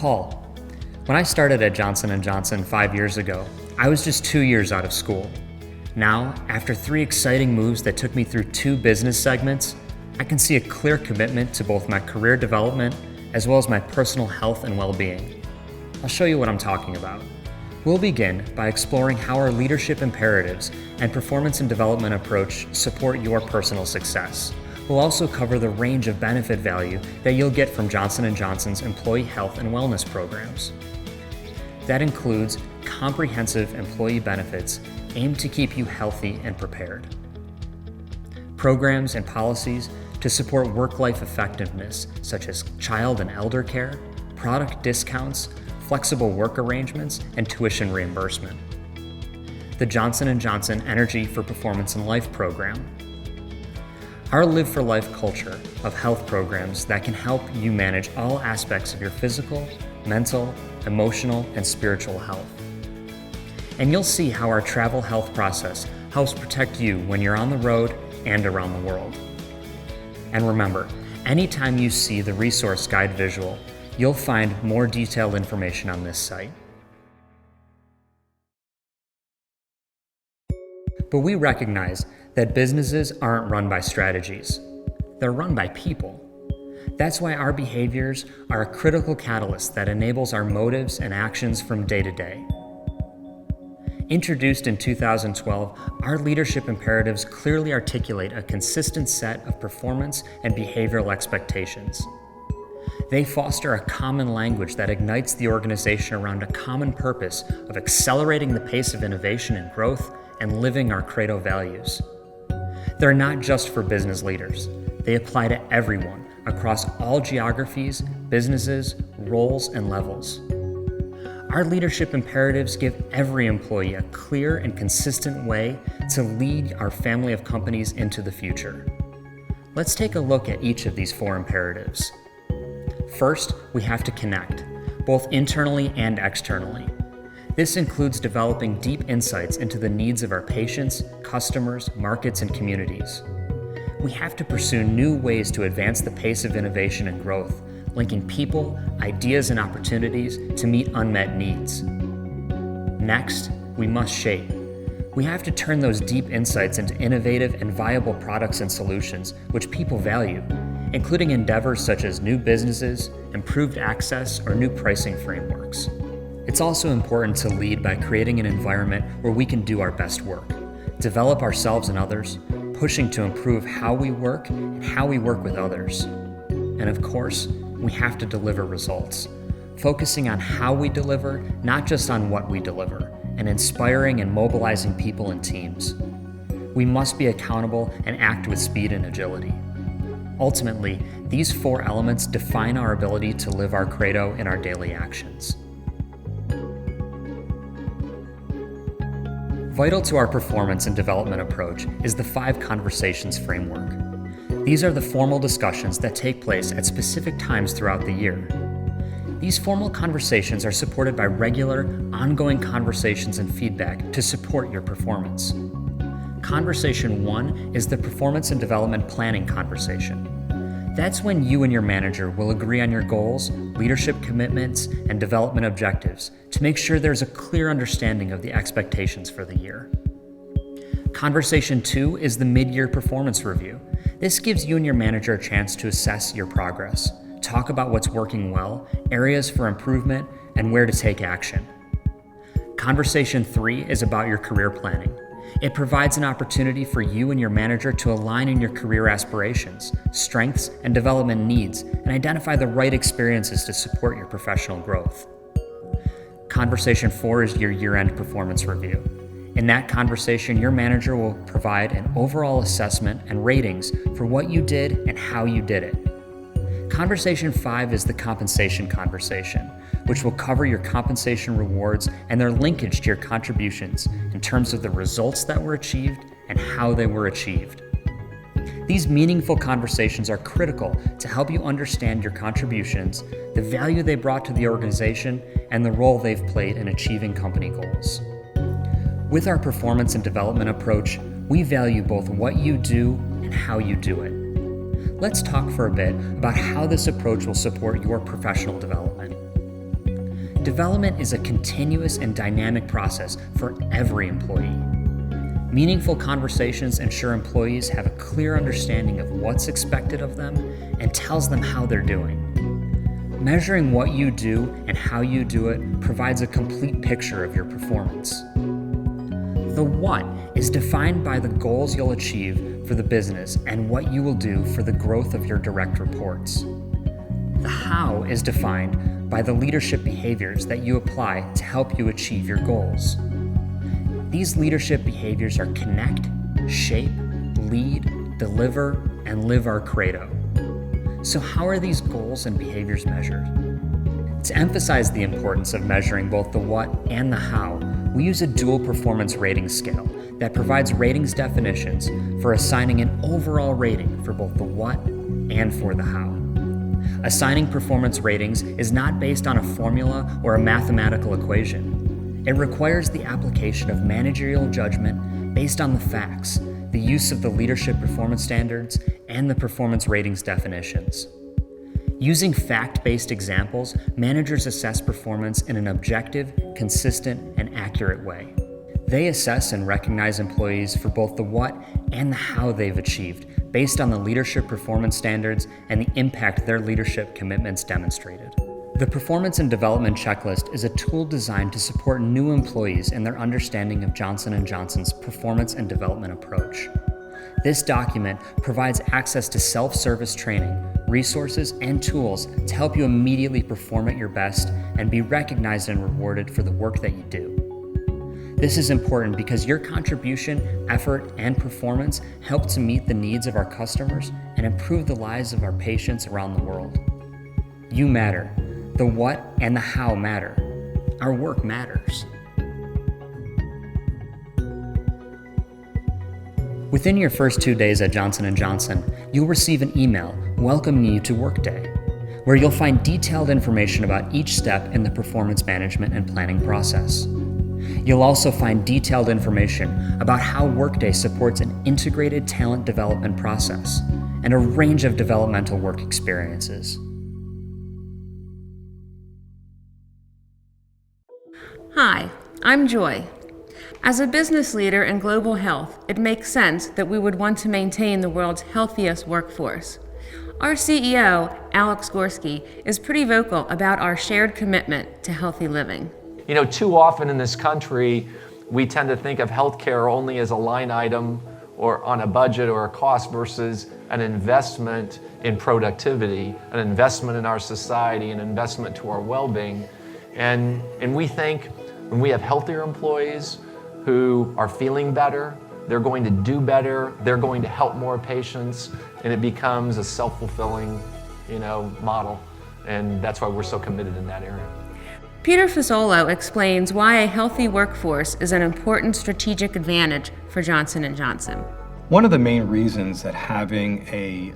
Paul. When I started at Johnson & Johnson 5 years ago, I was just 2 years out of school. Now, after 3 exciting moves that took me through 2 business segments, I can see a clear commitment to both my career development as well as my personal health and well-being. I'll show you what I'm talking about. We'll begin by exploring how our leadership imperatives and performance and development approach support your personal success. We'll also cover the range of benefit value that you'll get from Johnson & Johnson's employee health and wellness programs. That includes comprehensive employee benefits aimed to keep you healthy and prepared. Programs and policies to support work-life effectiveness, such as child and elder care, product discounts, flexible work arrangements, and tuition reimbursement. The Johnson & Johnson Energy for Performance and Life program. Our Live for Life culture of health programs that can help you manage all aspects of your physical, mental, emotional, and spiritual health. And you'll see how our travel health process helps protect you when you're on the road and around the world. And remember, anytime you see the resource guide visual, you'll find more detailed information on this site. But we recognize that businesses aren't run by strategies. They're run by people. That's why our behaviors are a critical catalyst that enables our motives and actions from day to day. Introduced in 2012, our leadership imperatives clearly articulate a consistent set of performance and behavioral expectations. They foster a common language that ignites the organization around a common purpose of accelerating the pace of innovation and growth and living our Credo values. They're not just for business leaders. They apply to everyone across all geographies, businesses, roles, and levels. Our leadership imperatives give every employee a clear and consistent way to lead our family of companies into the future. Let's take a look at each of these 4 imperatives. First, we have to connect, both internally and externally. This includes developing deep insights into the needs of our patients, customers, markets, and communities. We have to pursue new ways to advance the pace of innovation and growth, linking people, ideas, and opportunities to meet unmet needs. Next, we must shape. We have to turn those deep insights into innovative and viable products and solutions which people value, including endeavors such as new businesses, improved access, or new pricing frameworks. It's also important to lead by creating an environment where we can do our best work, develop ourselves and others, pushing to improve how we work and how we work with others. And of course, we have to deliver results, focusing on how we deliver, not just on what we deliver, and inspiring and mobilizing people and teams. We must be accountable and act with speed and agility. Ultimately, these 4 elements define our ability to live our credo in our daily actions. Vital to our performance and development approach is the 5 conversations framework. These are the formal discussions that take place at specific times throughout the year. These formal conversations are supported by regular, ongoing conversations and feedback to support your performance. Conversation 1 is the performance and development planning conversation. That's when you and your manager will agree on your goals, leadership commitments, and development objectives to make sure there's a clear understanding of the expectations for the year. Conversation 2 is the mid-year performance review. This gives you and your manager a chance to assess your progress, talk about what's working well, areas for improvement, and where to take action. Conversation 3 is about your career planning. It provides an opportunity for you and your manager to align in your career aspirations, strengths, and development needs, and identify the right experiences to support your professional growth. Conversation 4 is your year-end performance review. In that conversation, your manager will provide an overall assessment and ratings for what you did and how you did it. Conversation 5 is the compensation conversation, which will cover your compensation rewards and their linkage to your contributions in terms of the results that were achieved and how they were achieved. These meaningful conversations are critical to help you understand your contributions, the value they brought to the organization, and the role they've played in achieving company goals. With our performance and development approach, we value both what you do and how you do it. Let's talk for a bit about how this approach will support your professional development. Development is a continuous and dynamic process for every employee. Meaningful conversations ensure employees have a clear understanding of what's expected of them and tells them how they're doing. Measuring what you do and how you do it provides a complete picture of your performance. The what is defined by the goals you'll achieve for the business and what you will do for the growth of your direct reports. The how is defined by the leadership behaviors that you apply to help you achieve your goals. These leadership behaviors are connect, shape, lead, deliver, and live our credo. So how are these goals and behaviors measured? To emphasize the importance of measuring both the what and the how, we use a dual performance rating scale that provides ratings definitions for assigning an overall rating for both the what and for the how. Assigning performance ratings is not based on a formula or a mathematical equation. It requires the application of managerial judgment based on the facts, the use of the leadership performance standards, and the performance ratings definitions. Using fact-based examples, managers assess performance in an objective, consistent, and accurate way. They assess and recognize employees for both the what and the how they've achieved, based on the leadership performance standards and the impact their leadership commitments demonstrated. The Performance and Development Checklist is a tool designed to support new employees in their understanding of Johnson & Johnson's performance and development approach. This document provides access to self-service training, resources, and tools to help you immediately perform at your best and be recognized and rewarded for the work that you do. This is important because your contribution, effort, and performance help to meet the needs of our customers and improve the lives of our patients around the world. You matter. The what and the how matter. Our work matters. Within your first 2 days at Johnson & Johnson, you'll receive an email welcoming you to Workday, where you'll find detailed information about each step in the performance management and planning process. You'll also find detailed information about how Workday supports an integrated talent development process and a range of developmental work experiences. Hi, I'm Joy. As a business leader in global health, it makes sense that we would want to maintain the world's healthiest workforce. Our CEO, Alex Gorsky, is pretty vocal about our shared commitment to healthy living. You know, too often in this country, we tend to think of healthcare only as a line item or on a budget or a cost versus an investment in productivity, an investment in our society, an investment to our well-being. And we think when we have healthier employees who are feeling better, they're going to do better, they're going to help more patients, and it becomes a self-fulfilling, model. And that's why we're so committed in that area. Peter Fasolo explains why a healthy workforce is an important strategic advantage for Johnson & Johnson. One of the main reasons that having a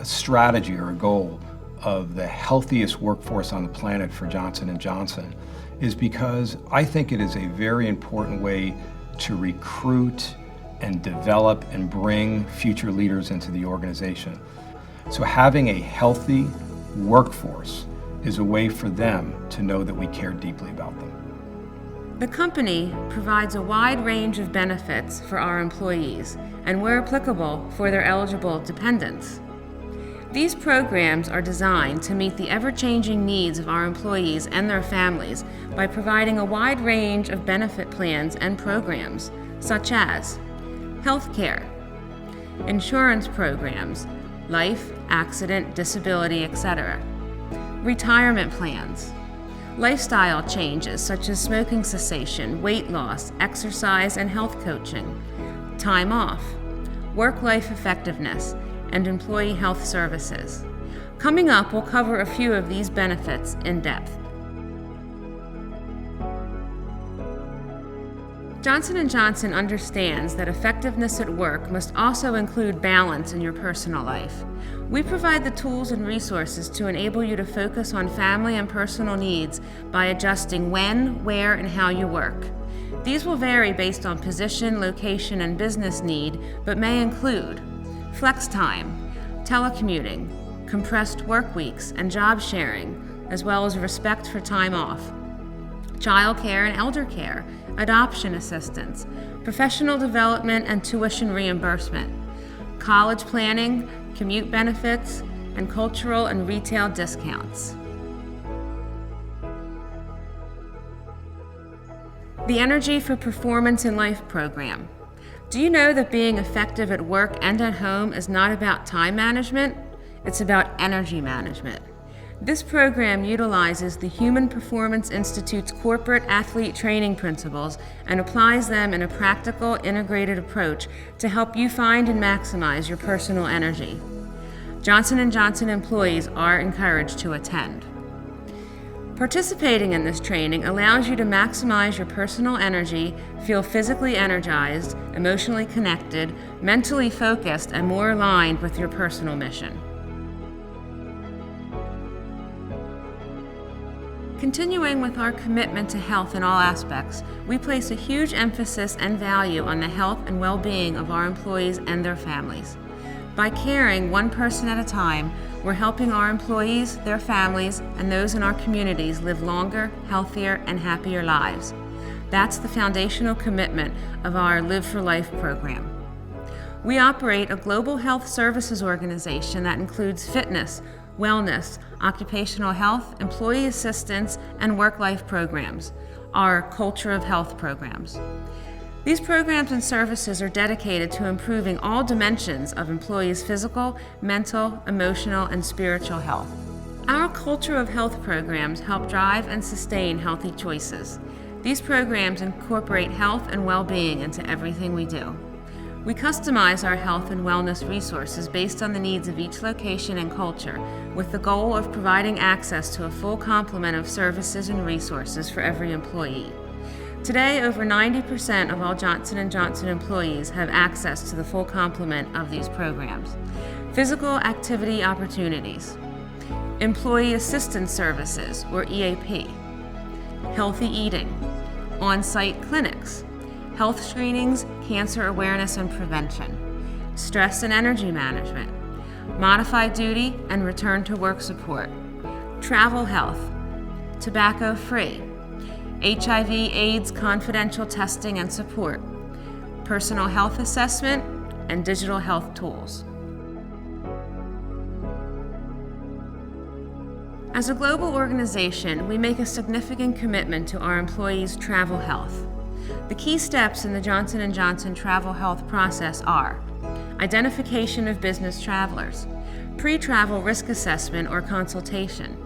strategy or a goal of the healthiest workforce on the planet for Johnson & Johnson is because I think it is a very important way to recruit and develop and bring future leaders into the organization. So having a healthy workforce is a way for them to know that we care deeply about them. The company provides a wide range of benefits for our employees and, where applicable, for their eligible dependents. These programs are designed to meet the ever-changing needs of our employees and their families by providing a wide range of benefit plans and programs, such as health care, insurance programs, life, accident, disability, etc., retirement plans, lifestyle changes such as smoking cessation, weight loss, exercise and health coaching, time off, work-life effectiveness, and employee health services. Coming up, we'll cover a few of these benefits in depth. Johnson & Johnson understands that effectiveness at work must also include balance in your personal life. We provide the tools and resources to enable you to focus on family and personal needs by adjusting when, where, and how you work. These will vary based on position, location, and business need, but may include flex time, telecommuting, compressed work weeks and job sharing, as well as respect for time off, child care and elder care, adoption assistance, professional development and tuition reimbursement, college planning, commute benefits, and cultural and retail discounts. The Energy for Performance in Life program. Do you know that being effective at work and at home is not about time management? It's about energy management. This program utilizes the Human Performance Institute's corporate athlete training principles and applies them in a practical, integrated approach to help you find and maximize your personal energy. Johnson & Johnson employees are encouraged to attend. Participating in this training allows you to maximize your personal energy, feel physically energized, emotionally connected, mentally focused, and more aligned with your personal mission. Continuing with our commitment to health in all aspects, we place a huge emphasis and value on the health and well-being of our employees and their families. By caring one person at a time, we're helping our employees, their families, and those in our communities live longer, healthier, and happier lives. That's the foundational commitment of our Live for Life program. We operate a global health services organization that includes fitness, wellness, occupational health, employee assistance, and work-life programs, our Culture of Health programs. These programs and services are dedicated to improving all dimensions of employees' physical, mental, emotional, and spiritual health. Our Culture of Health programs help drive and sustain healthy choices. These programs incorporate health and well-being into everything we do. We customize our health and wellness resources based on the needs of each location and culture, with the goal of providing access to a full complement of services and resources for every employee. Today, over 90% of all Johnson & Johnson employees have access to the full complement of these programs. Physical activity opportunities, employee assistance services, or EAP, healthy eating, on-site clinics, health screenings, cancer awareness and prevention, stress and energy management, modified duty and return to work support, travel health, tobacco-free, HIV/AIDS confidential testing and support, personal health assessment, and digital health tools. As a global organization, we make a significant commitment to our employees' travel health. The key steps in the Johnson & Johnson travel health process are identification of business travelers, pre-travel risk assessment or consultation,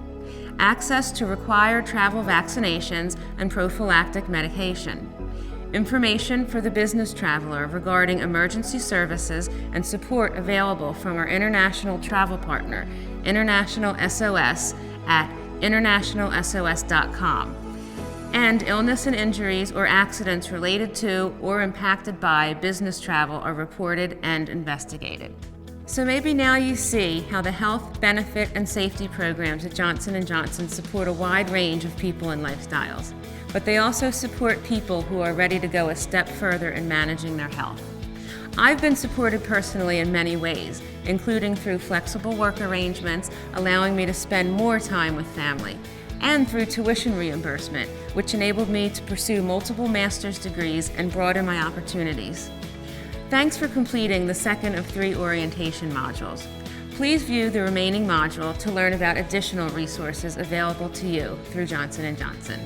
access to required travel vaccinations and prophylactic medication, information for the business traveler regarding emergency services and support available from our international travel partner, International SOS, at internationalsos.com, and illness and injuries or accidents related to or impacted by business travel are reported and investigated. So maybe now you see how the health, benefit, and safety programs at Johnson & Johnson support a wide range of people and lifestyles, but they also support people who are ready to go a step further in managing their health. I've been supported personally in many ways, including through flexible work arrangements, allowing me to spend more time with family, and through tuition reimbursement, which enabled me to pursue multiple master's degrees and broaden my opportunities. Thanks for completing the second of 3 orientation modules. Please view the remaining module to learn about additional resources available to you through Johnson & Johnson.